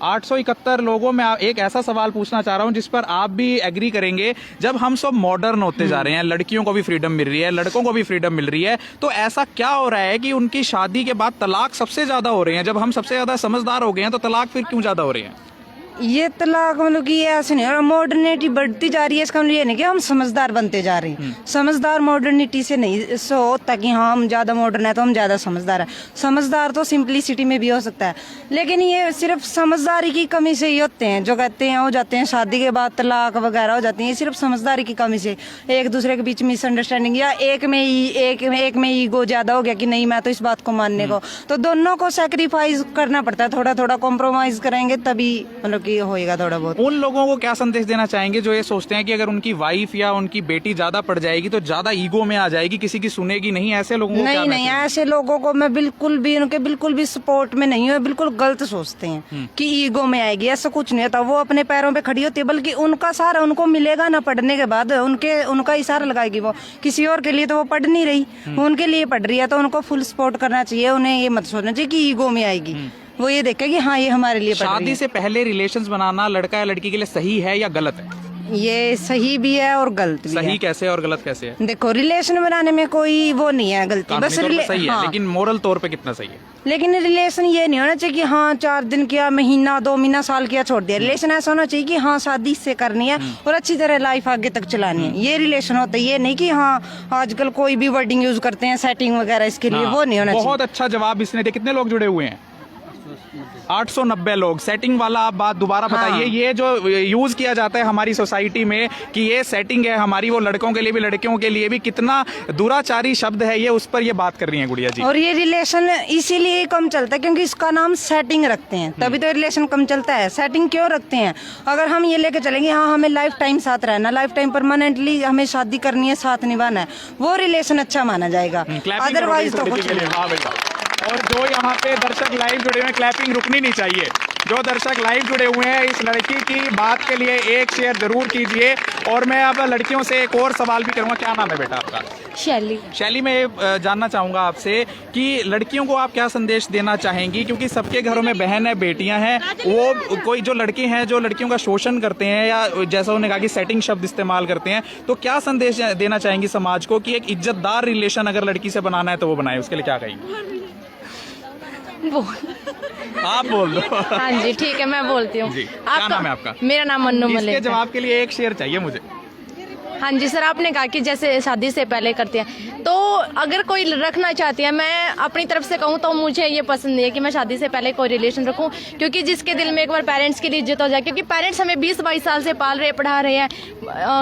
871 लोगों में एक ऐसा सवाल पूछना चाह रहा हूं जिस पर आप भी एग्री करेंगे। जब हम सब मॉडर्न होते जा रहे हैं, लड़कियों को भी फ्रीडम मिल रही है, लड़कों को भी फ्रीडम मिल रही है, तो ऐसा क्या हो रहा है कि उनकी शादी के बाद तलाक सबसे ज्यादा हो रहे हैं? जब हम सबसे ज्यादा समझदार हो गए हैं तो तलाक फिर क्यों ज्यादा हो रहे हैं? ये तलाक मतलब कि ऐसे नहीं, मॉडर्निटी बढ़ती जा रही है, इसका मतलब ये नहीं कि हम समझदार बनते जा रहे हैं। समझदार मॉडर्निटी से नहीं सो होता कि हाँ हम ज्यादा मॉडर्न है तो हम ज्यादा समझदार है। समझदार तो सिंपलिसिटी में भी हो सकता है, लेकिन ये सिर्फ समझदारी की कमी से ही होते हैं। जो कहते हैं हो जाते हैं शादी के बाद तलाक वगैरह हो जाती है, ये सिर्फ समझदारी की कमी से, एक दूसरे के बीच मिसअंडरस्टैंडिंग, या एक में ईगो ज्यादा हो गया कि नहीं मैं तो इस बात को मानने को। तो दोनों को सैक्रिफाइस करना पड़ता है, थोड़ा थोड़ा कॉम्प्रोमाइज करेंगे तभी मतलब कि होएगा थोड़ा बहुत। उन लोगों को क्या संदेश देना चाहेंगे जो ये सोचते हैं कि अगर उनकी वाइफ या उनकी बेटी ज्यादा पड़ जाएगी तो ज्यादा ईगो में आ जाएगी, किसी की सुनेगी नहीं? ऐसे लोगों को नहीं, ऐसे लोगों को मैं बिल्कुल भी सपोर्ट में नहीं हूँ। बिल्कुल गलत सोचते हैं कि ईगो में आएगी, ऐसा कुछ नहीं होता। वो अपने पैरों पे खड़ी होती है, बल्कि उनका सहारा उनको मिलेगा ना पढ़ने के बाद, उनका इशारा लगाएगी वो। किसी और के लिए तो वो पढ़ नहीं रही, उनके लिए पढ़ रही है, तो उनको फुल सपोर्ट करना चाहिए। उन्हें ये मत सोचना चाहिए कि ईगो में आएगी। वो ये देखे कि हाँ ये हमारे लिए पढ़ रही है। शादी से पहले रिलेशंस बनाना लड़का या लड़की के लिए सही है या गलत है? ये सही भी है और गलत भी है। सही कैसे और गलत कैसे है? देखो, रिलेशन बनाने में कोई वो नहीं है गलती, बस सही है, हाँ। लेकिन मोरल तौर पे कितना सही है? लेकिन रिलेशन ये नहीं होना चाहिए कि हाँ 4 दिन किया, महीना 2 महीना साल किया छोड़ दिया। रिलेशन ऐसा होना चाहिए कि हाँ शादी इससे करनी है और अच्छी तरह लाइफ आगे तक चलानी है, ये रिलेशन होता है। ये नहीं कि हाँ आजकल कोई भी वर्डिंग यूज करते हैं सेटिंग वगैरह, इसके लिए वो नहीं होना चाहिए। बहुत अच्छा जवाब इसने दिया। कितने लोग जुड़े हुए हैं? 890 लोग। सेटिंग वाला आप बात दोबारा बताइए। ये जो यूज किया जाता है हमारी सोसाइटी में कि ये सेटिंग है हमारी, वो लड़कों के लिए भी लड़कियों के लिए भी, कितना दुराचारी शब्द है ये, उस पर ये बात कर रही है गुड़िया जी। और ये रिलेशन इसीलिए कम चलता है क्योंकि इसका नाम सेटिंग रखते हैं, तभी तो रिलेशन कम चलता है। सेटिंग क्यों रखते हैं? अगर हम ये लेके चलेंगे हाँ हमें लाइफ टाइम साथ रहना, लाइफ टाइम परमानेंटली हमें शादी करनी है, साथ निभाना है, वो रिलेशन अच्छा माना जाएगा। अदरवाइज तो कुछ नहीं। और जो यहाँ पे दर्शक लाइव जुड़े हुए हैं, क्लैपिंग रुकनी नहीं चाहिए। जो दर्शक लाइव जुड़े हुए हैं, इस लड़की की बात के लिए एक शेयर जरूर कीजिए। और मैं अब लड़कियों से एक और सवाल भी करूंगा। क्या नाम है बेटा आपका? शैली। शैली, मैं जानना चाहूंगा आपसे कि लड़कियों को आप क्या संदेश देना चाहेंगी, क्योंकि सबके घरों में बहन है, बेटियां हैं, वो कोई जो लड़के हैं जो लड़कियों का शोषण करते हैं या जैसा उन्होंने कहा कि सेटिंग शब्द इस्तेमाल करते हैं, तो क्या संदेश देना चाहेंगी समाज को कि एक इज्जतदार रिलेशन अगर लड़की से बनाना है तो वो बनाए, उसके लिए क्या कहेंगी? आप बोल दो। हाँ जी ठीक है, मैं बोलती हूँ। क्या नाम है आपका? मेरा नाम अन्नू मलिक। इसके जवाब के लिए एक शेयर चाहिए मुझे। हाँ जी सर, आपने कहा कि जैसे शादी से पहले करते हैं, तो अगर कोई रखना चाहती है, मैं अपनी तरफ से कहूँ तो मुझे ये पसंद नहीं है कि मैं शादी से पहले कोई रिलेशन रखूँ, क्योंकि जिसके दिल में एक बार पेरेंट्स के लिए इज्जत हो जाए, क्योंकि पेरेंट्स हमें 20-22 साल से पाल रहे, पढ़ा रहे हैं,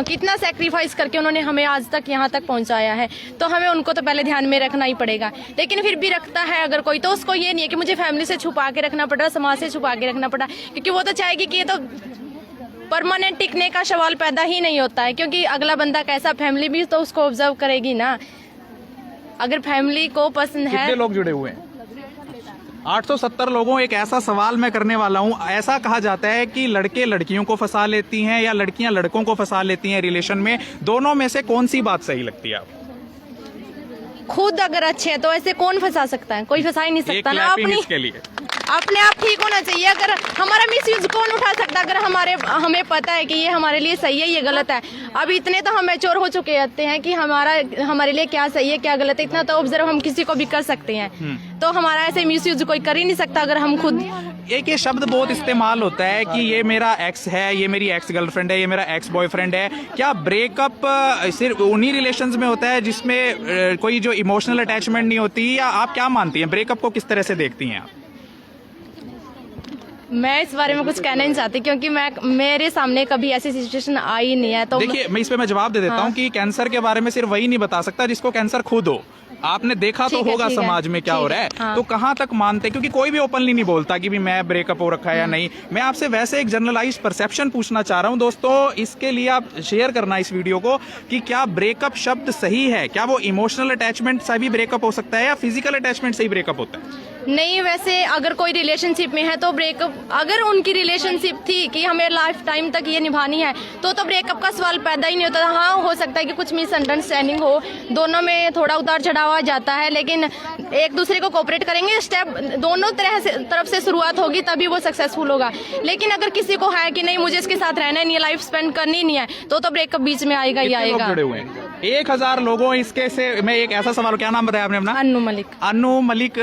कितना सेक्रीफाइस करके उन्होंने हमें आज तक यहाँ तक पहुँचाया है, तो हमें उनको तो पहले ध्यान में रखना ही पड़ेगा। लेकिन फिर भी रखता है अगर कोई, तो उसको ये नहीं है कि मुझे फैमिली से छुपा के रखना पड़ा, समाज से छुपा के रखना पड़ा, क्योंकि वो तो चाहेगी कि ये तो परमानेंट टिकने का सवाल पैदा ही नहीं होता है, क्योंकि अगला बंदा कैसा, फैमिली भी तो उसको ऑब्जर्व करेगी ना। अगर फैमिली को पसंद है। कितने लोग जुड़े हुए हैं? 870 लोगों। एक ऐसा सवाल मैं करने वाला हूं, ऐसा कहा जाता है कि लड़के लड़कियों को फंसा लेती हैं या लड़कियां लड़कों को फंसा लेती हैं रिलेशन में, दोनों में से कौन सी बात सही लगती है आपको? खुद अगर अच्छे हैं तो ऐसे कौन फंसा सकता है? कोई फंसा ही नहीं सकता ना। अपने आप ठीक होना चाहिए। अगर हमारा मिसयूज कौन उठा सकता? अगर हमें पता है कि ये हमारे लिए सही है, ये गलत है। अब इतने तो हम मैच्योर हो चुके हैं कि हमारे लिए क्या सही है क्या गलत है, इतना तो ऑब्जर्व हम किसी को भी कर सकते हैं। तो हमारा ऐसे मिसयूज कोई कर ही नहीं सकता अगर हम खुद। एक ये शब्द बहुत इस्तेमाल होता है कि ये मेरा एक्स है, ये मेरी एक्स गर्लफ्रेंड है, ये मेरा एक्स बॉयफ्रेंड है। क्या ब्रेकअप सिर्फ उन्हीं रिलेशंस में होता है जिसमें कोई जो इमोशनल अटैचमेंट नहीं होती, या आप क्या मानती हैं, ब्रेकअप को किस तरह से देखती हैं आप? मैं इस बारे में कुछ कहना नहीं चाहती, क्योंकि मेरे सामने कभी ऐसी सिचुएशन आई नहीं है। तो देखिए, मैं इस पे जवाब दे देता हूँ कि कैंसर के बारे में सिर्फ वही नहीं बता सकता जिसको कैंसर खुद हो। आपने देखा तो होगा समाज में क्या हो रहा है। हाँ। तो कहाँ तक मानते, क्योंकि कोई भी ओपनली नहीं बोलता कि भी मैं ब्रेकअप हो रखा है या नहीं। मैं आपसे वैसे एक जनरलाइज परसेप्शन पूछना चाह रहा हूँ दोस्तों, इसके लिए आप शेयर करना इस वीडियो को कि क्या ब्रेकअप शब्द सही है? क्या वो इमोशनल अटैचमेंट से भी ब्रेकअप हो सकता है या फिजिकल अटैचमेंट से ही ब्रेकअप होता है? नहीं, वैसे अगर कोई रिलेशनशिप में है तो ब्रेकअप, अगर उनकी रिलेशनशिप थी कि हमें लाइफ टाइम तक ये निभानी है, तो ब्रेकअप का सवाल पैदा ही नहीं होता। हाँ, हो सकता है कि कुछ मिसअंडरस्टैंडिंग हो, दोनों में थोड़ा उतार चढ़ाव आ जाता है, लेकिन एक दूसरे को कोऑपरेट करेंगे, स्टेप दोनों तरफ से शुरुआत होगी, तभी वो सक्सेसफुल होगा। लेकिन अगर किसी को है कि नहीं मुझे इसके साथ रहना नहीं है, लाइफ स्पेंड करनी नहीं है, तो ब्रेकअप बीच में आएगा ही आएगा। 1000 लोगों इसके से। मैं एक ऐसा सवाल, क्या नाम बताया आपने अपना? अन्नू मलिक। अन्नू मलिक,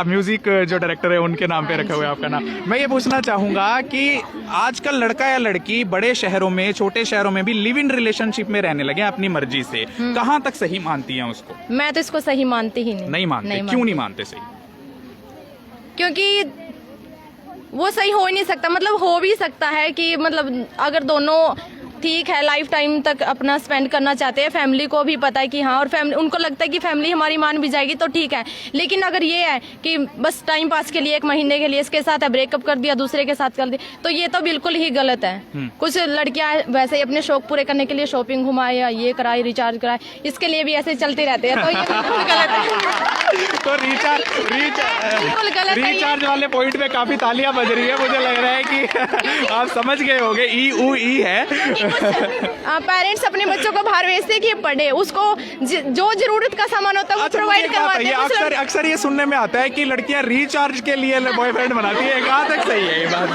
म्यूजिक जो डायरेक्टर है उनके नाम पे रखा हुआ है आपका नाम। मैं ये पूछना चाहूंगा कि आजकल लड़का या लड़की बड़े शहरों में, छोटे शहरों में भी लिव इन रिलेशनशिप में रहने लगे अपनी मर्जी से, कहाँ तक सही मानती हैं उसको? मैं तो इसको सही मानती ही नहीं मानते। क्यों नहीं मानते सही? क्योंकि वो सही हो ही नहीं सकता। मतलब हो भी सकता है कि मतलब अगर दोनों ठीक है लाइफ टाइम तक अपना स्पेंड करना चाहते हैं, फैमिली को भी पता है कि हाँ, और फैमिली उनको लगता है कि फैमिली हमारी मान भी जाएगी तो ठीक है। लेकिन अगर ये है कि बस टाइम पास के लिए 1 महीने के लिए इसके साथ है, ब्रेकअप कर दिया, दूसरे के साथ कर दिया, तो ये तो बिल्कुल ही गलत है। कुछ लड़कियां वैसे ही अपने शौक पूरे करने के लिए शॉपिंग घुमाए या ये कराए, रिचार्ज कराए, इसके लिए भी ऐसे चलते रहते हैं, तो ये बिल्कुल गलत है। तो रिचार्ज वाले पॉइंट पे काफी तालियां बज रही है। मुझे लग रहा है कि आप समझ गए होंगे, ई है। पेरेंट्स अपने बच्चों को बाहर भेजते कि पढ़े, उसको जो जरूरत का सामान होता है वो प्रोवाइड करवाते हैं। अक्सर ये सुनने में आता है कि लड़कियां रिचार्ज के लिए बॉयफ्रेंड बनाती है, कहाँ तक सही है ये बात?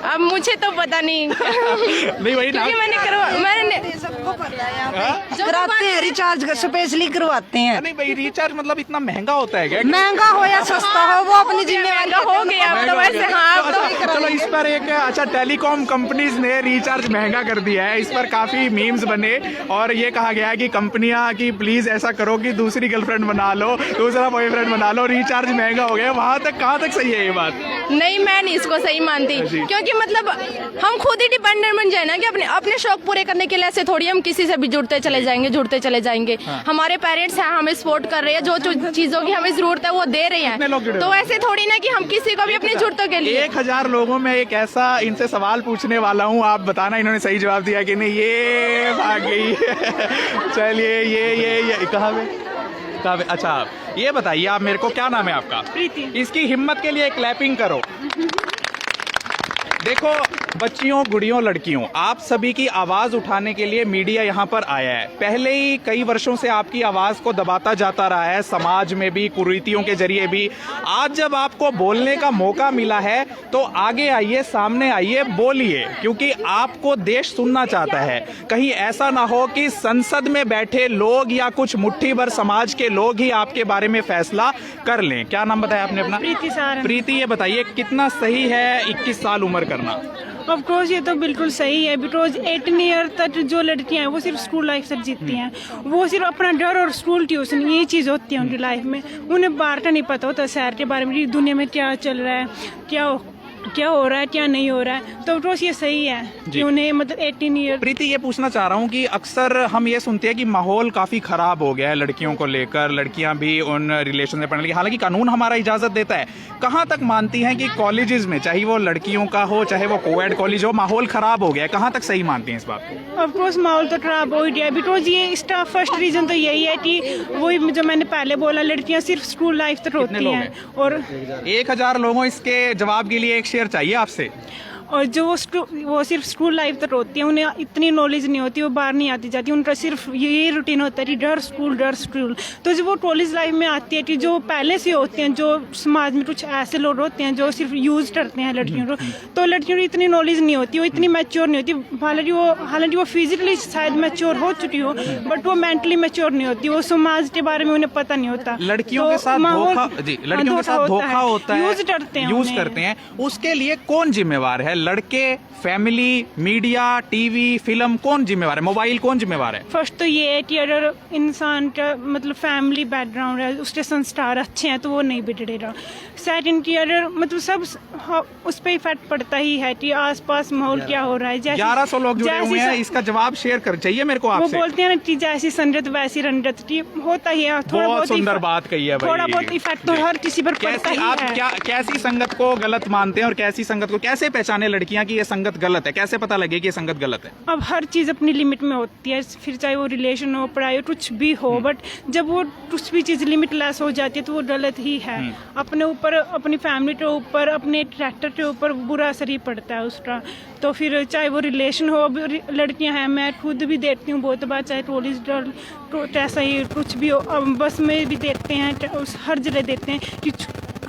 अब मुझे तो पता नहीं। नहीं वही ना, मैंने सबको पता है, जो कराते हैं रिचार्ज स्पेशली करवाते हैं। नहीं भाई, रिचार्ज मतलब इतना महंगा होता है क्या? महंगा हो या सस्ता हो, वो अपनी जिम्मेवारी हो गया। अब तो वैसे हाँ, चलो इस पर एक अच्छा, टेलीकॉम कंपनीज ने रिचार्ज महंगा कर दिया है, इस पर काफी मीम्स बने और ये कहा गया है कि कंपनियां की प्लीज ऐसा करो कि दूसरी गर्लफ्रेंड बना लो, दूसरा बॉयफ्रेंड बना लो, रिचार्ज महंगा हो गया। वहां तक कहाँ तक सही है ये बात? नहीं, मैं नहीं इसको सही मानती, क्योंकि मतलब हम खुद ही डिपेंडेंट बन जाए ना कि अपने शौक पूरे करने के लिए ऐसे थोड़ी हम किसी से भी जुड़ते चले जाएंगे। हाँ। हमारे पेरेंट्स हैं, हमें सपोर्ट कर रहे हैं, जो चीजों की हमें जरूरत है वो दे रहे हैं, तो ऐसे थोड़ी ना कि हम किसी को भी अपनी जरूरतों के लिए। 1000 लोगों में एक ऐसा इनसे सवाल पूछने वाला हूँ, आप बताना इन्होंने सही जवाब दिया कि नहीं। ये भाग गई। चलिए ये कहाँ पे? अच्छा, ये बताइए आप मेरे को, क्या नाम है आपका? प्रीति। इसकी हिम्मत के लिए क्लैपिंग करो। देखो बच्चियों, गुड़ियों, लड़कियों, आप सभी की आवाज उठाने के लिए मीडिया यहाँ पर आया है। पहले ही कई वर्षों से आपकी आवाज को दबाता जाता रहा है, समाज में भी, कुरीतियों के जरिए भी। आज जब आपको बोलने का मौका मिला है तो आगे आइए, सामने आइए, बोलिए, क्योंकि आपको देश सुनना चाहता है। कहीं ऐसा ना हो कि संसद में बैठे लोग या कुछ मुट्ठी भर समाज के लोग ही आपके बारे में फैसला कर लें। क्या नाम बताया आपने अपना? प्रीति सारंग। प्रीति, ये बताइए कितना सही है 21 साल उम्र करना? ऑफ कोर्स ये तो बिल्कुल सही है, बिकॉज 18 ईयर तक जो लड़कियां हैं वो सिर्फ स्कूल लाइफ तक जीतती हैं। वो सिर्फ अपना डर और स्कूल ट्यूशन यही चीज़ होती है उनकी लाइफ में। उन्हें बाहर का नहीं पता होता शहर के बारे में, दुनिया में क्या चल रहा है, क्या हो रहा है, क्या नहीं हो रहा है। तो ऑफ ये सही है कि उन्हें मतलब 18 ईयर। प्रीति, ये पूछना चाह रहा हूँ कि अक्सर हम ये सुनते हैं कि माहौल काफी खराब हो गया है लड़कियों को लेकर, लड़कियां भी उन रिलेशन में पढ़ने लगी। हालांकि कानून हमारा इजाजत देता है। कहाँ तक मानती हैं कि कॉलेजेस में, चाहे वो लड़कियों का हो चाहे वो कोएड कॉलेज हो, माहौल खराब हो गया है? कहाँ तक सही मानती हैं इस बात को? ऑफ कोर्स माहौल तो खराब हो ही गया है, बिकॉज ये इसका फर्स्ट रीजन तो यही है कि वही जो मैंने पहले बोला, लड़कियां सिर्फ स्कूल लाइफ तक होती हैं। और 1000 लोगों, इसके जवाब के लिए एक शेयर चाहिए आपसे। और जो वो सिर्फ स्कूल लाइफ तक होती है, उन्हें इतनी नॉलेज नहीं होती, वो बाहर नहीं आती जाती, उनका सिर्फ यही रूटीन होता है कि डर स्कूल। तो जब वो कॉलेज लाइफ में आती है कि जो पहले से होते हैं, जो समाज में कुछ ऐसे लोग होते हैं जो सिर्फ यूज करते हैं लड़कियों को, तो लड़कियों को इतनी नॉलेज नहीं होती, वो इतनी मैच्योर नहीं होती। हालांकि वो फिजिकली शायद मैच्योर हो चुकी हो, बट वो मेंटली मैच्योर नहीं होती। वो समाज के बारे में उन्हें पता नहीं होता। लड़कियों के साथ धोखा होता है, यूज करते हैं। उसके लिए कौन जिम्मेवार है? लड़के, फैमिली, मीडिया, टीवी, फिल्म, कौन जिम्मेवार है? मोबाइल कौन जिम्मेवार है? फर्स्ट तो ये है कि अगर इंसान का मतलब फैमिली बैकग्राउंड है, उसके संस्कार अच्छे हैं तो वो नहीं बिगड़ेगा। सेकंड की अगर मतलब सब उस पर इफेक्ट पड़ता ही है कि आसपास माहौल क्या हो रहा है। 1100 लोग जुड़े हुए हैं, इसका जवाब शेयर कर चाहिए मेरे को आपसे। वो बोलते हैं ना कि जैसी संगत वैसी रंगत, होता ही है। थोड़ा बहुत सुंदर बात कही है भाई। थोड़ा बहुत इफेक्ट तो हर किसी पर पड़ता ही है। आप कैसी संगत को गलत मानते हैं और कैसी संगत को कैसे पहचाने लड़कियां कि ये संगत गलत है? कैसे पता लगे कि ये संगत गलत है? अब हर चीज अपनी लिमिट में होती है, फिर चाहे वो रिलेशन हो, पढ़ाई हो, कुछ भी हो, बट जब वो कुछ भी चीज लिमिटलेस हो जाती है तो वो गलत ही है। अपने ऊपर, अपनी फैमिली के ऊपर, अपने कैरेक्टर के ऊपर बुरा असर ही पड़ता है उसका। तो फिर चाहे वो रिलेशन हो, लड़कियां हैं, मैं खुद भी देखती हूँ बहुत बार, चाहे टूरिस्ट ऐसा ही कुछ भी हो, बस में भी देखते हैं, हर जगह देखते हैं कि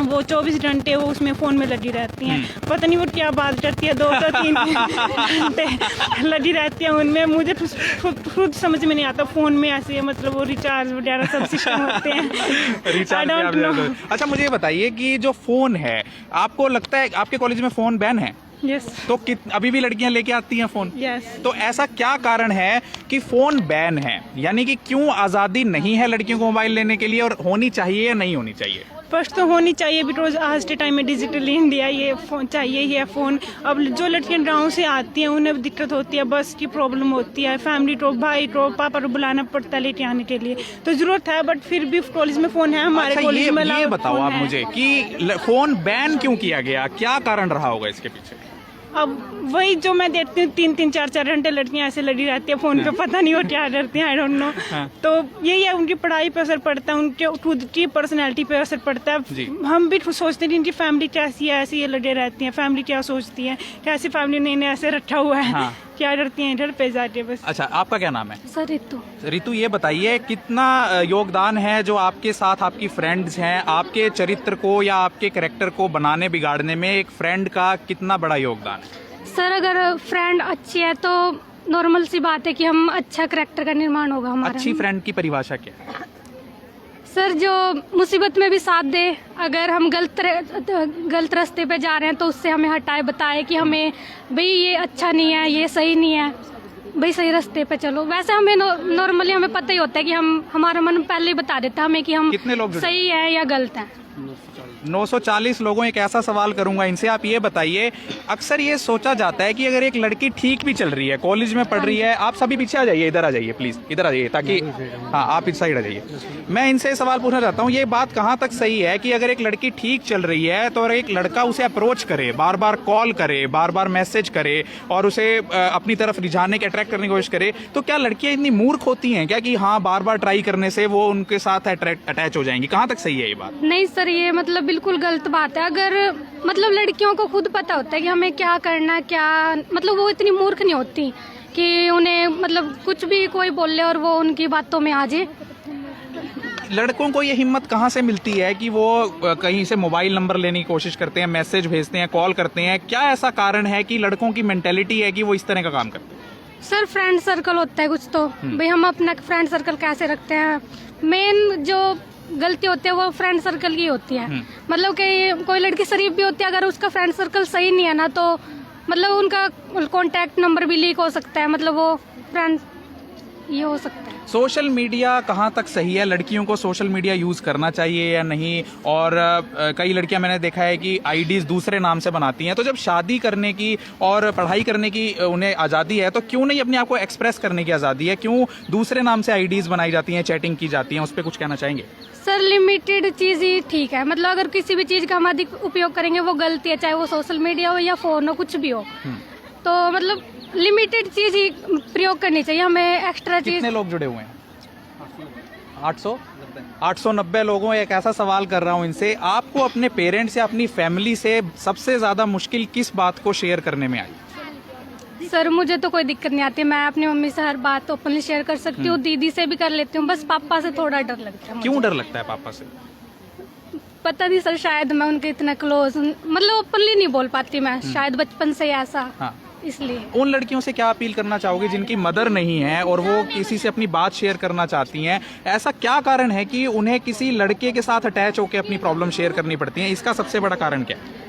वो 24 घंटे वो उसमें फ़ोन में लगी रहती हैं। पता नहीं वो क्या बात करती है, 2-3 घंटे लगी रहती है उनमें। मुझे खुद समझ में नहीं आता फ़ोन में ऐसे मतलब वो रिचार्ज वगैरह सब सिस्टम होते हैं। अच्छा, मुझे ये बताइए कि जो फ़ोन है, आपको लगता है आपके कॉलेज में फ़ोन बैन है? यस। तो अभी भी लड़कियां लेके आती हैं फ़ोन? यस। तो ऐसा क्या कारण है कि फ़ोन बैन है? यानी कि क्यों आज़ादी नहीं है लड़कियों को मोबाइल लेने के लिए, और होनी चाहिए या नहीं होनी चाहिए? फर्स्ट तो होनी चाहिए, बिकॉज आज के टाइम में डिजिटल इंडिया, ये फोन चाहिए ही है फ़ोन। अब जो लड़कियां गाँव से आती हैं उन्हें दिक्कत होती है, बस की प्रॉब्लम होती है, फैमिली को, भाई को, पापा को बुलाना पड़ता है लेके आने के लिए, तो जरूरत है। बट फिर भी कॉलेज में फ़ोन है हमारे कॉलेज में। ये बताओ आप मुझे कि फ़ोन बैन क्यों किया गया, क्या कारण रहा होगा इसके पीछे? अब वही जो मैं देखती हूँ, 3-3, 4-4 घंटे लड़कियां ऐसे लगी रहती है फोन पे, पता नहीं वो क्या करती हैं, आई डोंट नो। तो यही है, उनकी पढ़ाई पे असर पड़ता है, उनके खुद की पर्सनैलिटी पे असर पड़ता है। हम भी सोचते हैं इनकी फैमिली कैसी है, ऐसी ये लगे रहती हैं, फैमिली क्या सोचती है, कैसी फैमिली ने इन्हें ऐसे रखा हुआ है, क्या करती हैं इधर पे जाके बस। अच्छा, आपका क्या नाम है? सर रितु। रितु, ये बताइए कितना योगदान है जो आपके साथ आपकी फ्रेंड्स हैं, आपके चरित्र को या आपके कैरेक्टर को बनाने बिगाड़ने में एक फ्रेंड का कितना बड़ा योगदान है? सर अगर फ्रेंड अच्छी है तो नॉर्मल सी बात है कि हम अच्छा करैक्टर का निर्माण होगा हमारा। अच्छी फ्रेंड की परिभाषा क्या है? सर जो मुसीबत में भी साथ दे, अगर हम गलत रास्ते पे जा रहे हैं तो उससे हमें हटाए, बताए कि हमें भाई ये अच्छा नहीं है, ये सही नहीं है, भाई सही रास्ते पे चलो। वैसे हमें नॉर्मली हमें पता ही होता है कि हमारा मन पहले ही बता देता है हमें कि हम कितने लोग सही है या गलत है। 940 लोगों, एक ऐसा सवाल करूंगा इनसे, आप ये बताइए, अक्सर ये सोचा जाता है कि अगर एक लड़की ठीक भी चल रही है, कॉलेज में पढ़ रही है, आप सभी पीछे आ जाइए, इधर आ जाइए प्लीज, इधर आ जाइए ताकि हाँ आप इस साइड आ जाइए। मैं इनसे सवाल पूछना चाहता हूँ, ये बात कहाँ तक सही है कि अगर एक लड़की ठीक चल रही है तो एक लड़का उसे अप्रोच करे, बार बार कॉल करे, बार बार मैसेज करे और उसे अपनी तरफ रिझाने के, अट्रैक्ट करने की कोशिश करे, तो क्या लड़कियां इतनी मूर्ख होती हैं क्या कि हाँ बार बार ट्राई करने से वो उनके साथ अटैच हो जाएंगी? कहाँ तक सही है ये बात? नहीं सर, सर ये मतलब बिल्कुल गलत बात है। अगर मतलब लड़कियों को खुद पता होता है कि हमें क्या करना, क्या मतलब वो इतनी मूर्ख नहीं होती कि उन्हें मतलब कुछ भी कोई बोले और वो उनकी बातों में आ जाए। लड़कों को ये हिम्मत कहाँ से मिलती है कि वो कहीं से मोबाइल नंबर लेने की कोशिश करते हैं, मैसेज भेजते हैं, कॉल करते हैं? क्या ऐसा कारण है कि लड़कों की मेंटेलिटी है कि वो इस तरह का काम करते हैं? सर फ्रेंड सर्कल होता है कुछ तो, भाई हम अपना फ्रेंड सर्कल कैसे रखते हैं। मेन जो गलती होती है वो फ्रेंड सर्कल की होती है। मतलब कि कोई लड़की शरीफ भी होती है, अगर उसका फ्रेंड सर्कल सही नहीं है ना तो मतलब उनका कॉन्टैक्ट नंबर भी लीक हो सकता है, मतलब वो फ्रेंड ये हो सकता है। सोशल मीडिया कहाँ तक सही है? लड़कियों को सोशल मीडिया यूज करना चाहिए या नहीं? और कई लड़कियां मैंने देखा है कि आईडीज दूसरे नाम से बनाती हैं, तो जब शादी करने की और पढ़ाई करने की उन्हें आज़ादी है तो क्यों नहीं अपने आप को एक्सप्रेस करने की आज़ादी है? क्यों दूसरे नाम से आईडीज बनाई जाती हैं, चैटिंग की जाती है? उस पर कुछ कहना चाहेंगे? सर लिमिटेड चीज़ ही ठीक है। मतलब अगर किसी भी चीज़ का हम अधिक उपयोग करेंगे वो गलती है, चाहे वो सोशल मीडिया हो या फोन हो, कुछ भी हो। तो मतलब लिमिटेड चीज़ ही प्रयोग करनी चाहिए हमें। एक्स्ट्रा चीज़। कितने लोग जुड़े हुए हैं? 890 लोगों। एक ऐसा सवाल कर रहा हूं इनसे, आपको अपने पेरेंट्स या अपनी फैमिली से सबसे ज्यादा मुश्किल किस बात को शेयर करने में आई? सर मुझे तो कोई दिक्कत नहीं आती, मैं अपनी मम्मी से हर बात ओपनली शेयर कर सकती हूँ, दीदी से भी कर लेती हूँ। बस पापा से थोड़ा डर लगता है। क्यों डर लगता है पापा से? पता नहीं सर, शायद मैं उनके इतना क्लोज, मतलब ओपनली नहीं बोल पाती मैं, शायद बचपन से ऐसा। हाँ। इसलिए उन लड़कियों से क्या अपील करना चाहोगे जिनकी मदर नहीं है और वो किसी से अपनी बात शेयर करना चाहती हैं? ऐसा क्या कारण है कि उन्हें किसी लड़के के साथ अटैच होकर अपनी प्रॉब्लम शेयर करनी पड़ती है? इसका सबसे बड़ा कारण क्या है?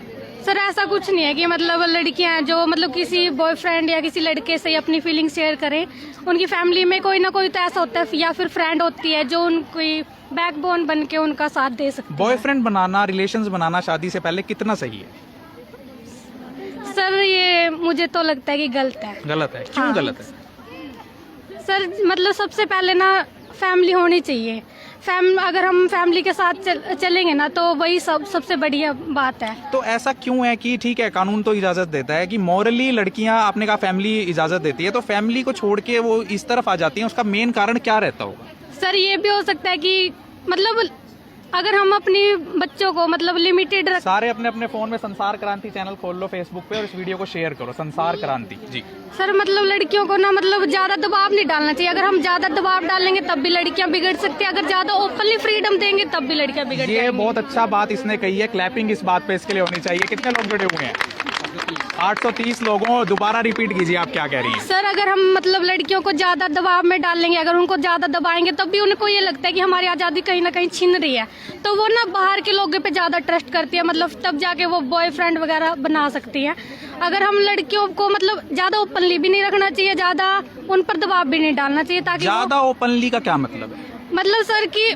सर ऐसा कुछ नहीं है कि मतलब लड़कियां जो मतलब किसी बॉयफ्रेंड या किसी लड़के से अपनी फीलिंग शेयर करें। उनकी फैमिली में कोई ना कोई तो ऐसा होता है या फिर फ्रेंड होती है जो उनकी बैकबोन बन के उनका साथ दे सकती है। बॉयफ्रेंड बनाना, रिलेशंस बनाना शादी से पहले कितना सही है? सर ये मुझे तो लगता है कि गलत है। गलत है? क्यों गलत है? सर मतलब सबसे पहले ना फैमिली होनी चाहिए। अगर हम फैमिली के साथ चलेंगे ना तो वही सबसे बढ़िया बात है। तो ऐसा क्यों है कि ठीक है कानून तो इजाजत देता है कि मॉरली लड़कियां, आपने कहा फैमिली इजाजत देती है, तो फैमिली को छोड़ के वो इस तरफ आ जाती हैं, उसका मेन कारण क्या रहता होगा? सर ये भी हो सकता है कि मतलब अगर हम अपनी बच्चों को मतलब लिमिटेड सारे अपने अपने फोन में संसार क्रांति चैनल खोल लो फेसबुक पे और इस वीडियो को शेयर करो, संसार क्रांति जी। सर मतलब लड़कियों को ना मतलब ज्यादा दबाव नहीं डालना चाहिए। अगर हम ज्यादा दबाव डालेंगे तब भी लड़कियां बिगड़ सकती है, अगर ज्यादा ओपनली फ्रीडम देंगे तब भी लड़कियां बिगड़ जाएंगी। ये बहुत अच्छा बात इसने कही है, क्लैपिंग इस बात पे इसके लिए होनी चाहिए। कितने लोग जुड़े हुए हैं? 830 लोगों। दोबारा रिपीट कीजिए, आप क्या कह रही हैं? सर अगर हम मतलब लड़कियों को ज्यादा दबाव में डालेंगे, अगर उनको ज्यादा दबाएंगे तब भी उनको ये लगता है कि हमारी आज़ादी कहीं ना कहीं छीन रही है, तो वो ना बाहर के लोगों पे ज्यादा ट्रस्ट करती है, मतलब तब जाके वो बॉयफ्रेंड वगैरह बना सकती है। अगर हम लड़कियों को मतलब ज्यादा ओपनली भी नहीं रखना चाहिए, ज्यादा उन पर दबाव भी नहीं डालना चाहिए, ताकि ज्यादा ओपनली का क्या मतलब है? मतलब सर कि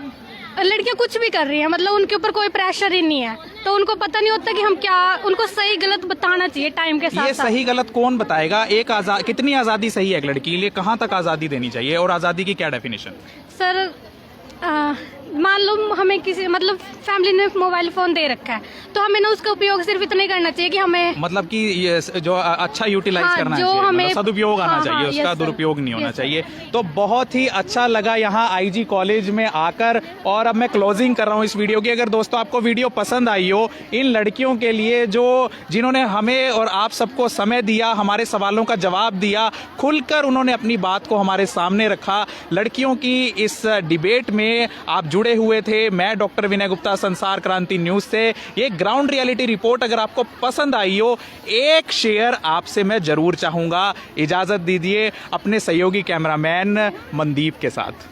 लड़कियां कुछ भी कर रही हैं, मतलब उनके ऊपर कोई प्रेशर ही नहीं है, तो उनको पता नहीं होता कि हम क्या, उनको सही गलत बताना चाहिए टाइम के साथ। ये सही गलत कौन बताएगा? कितनी आजादी सही है एक लड़की के लिए? कहाँ तक आजादी देनी चाहिए और आजादी की क्या डेफिनेशन? सर मान लो हमें किसी मतलब फैमिली ने मोबाइल फोन दे रखा है, तो हमें ना उसका उपयोग सिर्फ इतना ही करना चाहिए कि हमें मतलब कि ये जो अच्छा यूटिलाइज करना चाहिए, मतलब सदुपयोग आना चाहिए, उसका दुरुपयोग नहीं होना चाहिए। तो बहुत ही अच्छा लगा यहाँ आईजी कॉलेज में आकर, और अब मैं क्लोजिंग कर रहा हूँ इस वीडियो की। अगर दोस्तों आपको वीडियो पसंद आई हो, इन लड़कियों के लिए जिन्होंने हमें और आप सबको समय दिया, हमारे सवालों का जवाब दिया, खुलकर उन्होंने अपनी बात को हमारे सामने रखा, लड़कियों की इस डिबेट में आप जुड़े हुए थे। मैं डॉक्टर विनय गुप्ता, संसार क्रांति न्यूज से। ये ग्राउंड रियलिटी रिपोर्ट अगर आपको पसंद आई हो, एक शेयर आपसे मैं जरूर चाहूंगा। इजाजत दीजिए अपने सहयोगी कैमरामैन मनदीप के साथ।